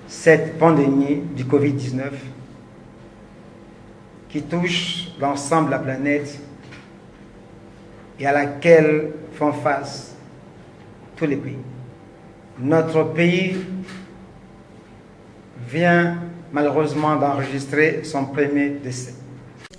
cette pandémie du Covid-19 qui touche l'ensemble de la planète et à laquelle font face tous les pays. Notre pays vient malheureusement d'enregistrer son premier décès.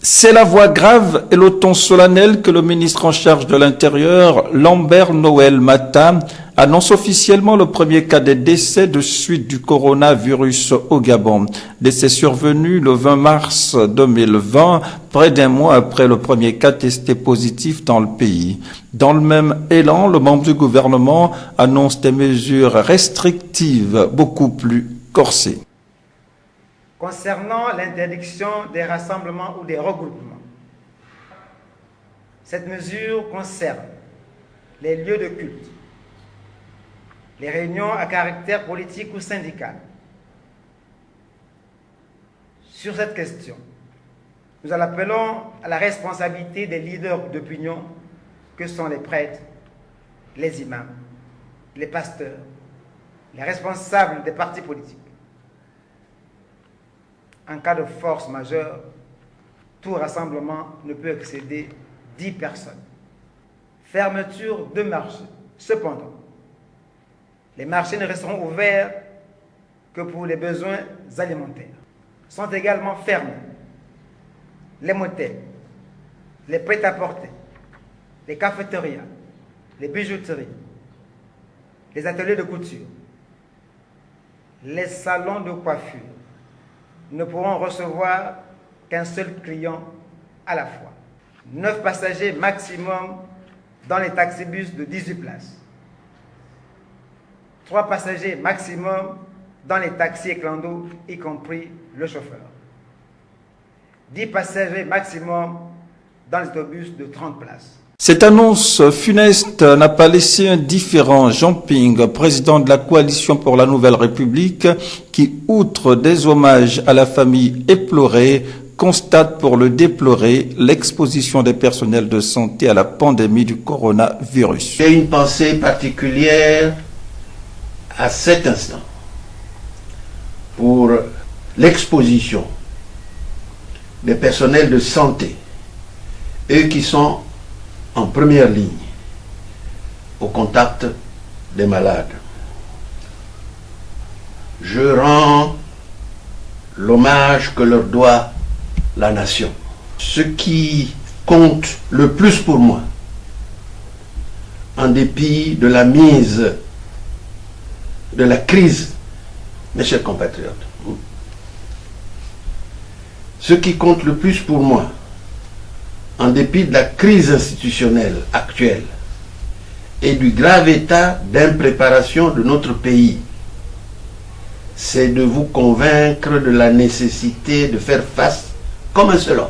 C'est la voix grave et le ton solennel que le ministre en charge de l'Intérieur, Lambert Noël Mata, annonce officiellement le premier cas de décès de suite du coronavirus au Gabon. Décès survenu le 20 mars 2020, près d'un mois après le premier cas testé positif dans le pays. Dans le même élan, le membre du gouvernement annonce des mesures restrictives beaucoup plus corsées. Concernant l'interdiction des rassemblements ou des regroupements, cette mesure concerne les lieux de culte, les réunions à caractère politique ou syndical. Sur cette question, nous en appelons à la responsabilité des leaders d'opinion que sont les prêtres, les imams, les pasteurs, les responsables des partis politiques. En cas de force majeure, tout rassemblement ne peut excéder 10 personnes. Fermeture de marchés. Cependant, les marchés ne resteront ouverts que pour les besoins alimentaires. Sont également fermés les motels, les prêt-à-porter, les cafétérias, les bijouteries, les ateliers de couture, les salons de coiffure ne pourront recevoir qu'un seul client à la fois. 9 passagers maximum dans les taxibus de 18 places. 3 passagers maximum dans les taxis et clandos, y compris le chauffeur. 10 passagers maximum dans les autobus de 30 places. Cette annonce funeste n'a pas laissé indifférent Jean Ping, président de la Coalition pour la Nouvelle République, qui, outre des hommages à la famille éplorée, constate pour le déplorer l'exposition des personnels de santé à la pandémie du coronavirus. J'ai une pensée particulière à cet instant pour l'exposition des personnels de santé, eux qui sont en première ligne au contact des malades. Je rends l'hommage que leur doit la nation. Ce qui compte le plus pour moi, en dépit de la mise de la crise, mes chers compatriotes, ce qui compte le plus pour moi, en dépit de la crise institutionnelle actuelle et du grave état d'impréparation de notre pays, c'est de vous convaincre de la nécessité de faire face, comme un seul homme,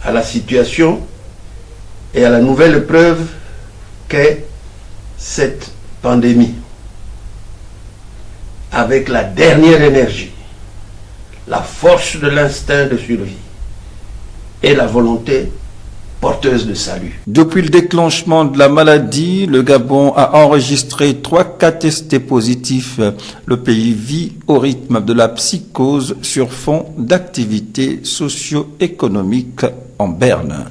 à la situation et à la nouvelle épreuve qu'est cette pandémie, avec la dernière énergie, la force de l'instinct de survie et la volonté porteuse de salut. Depuis le déclenchement de la maladie, le Gabon a enregistré 3 cas testés positifs. Le pays vit au rythme de la psychose sur fond d'activités socio-économiques en berne.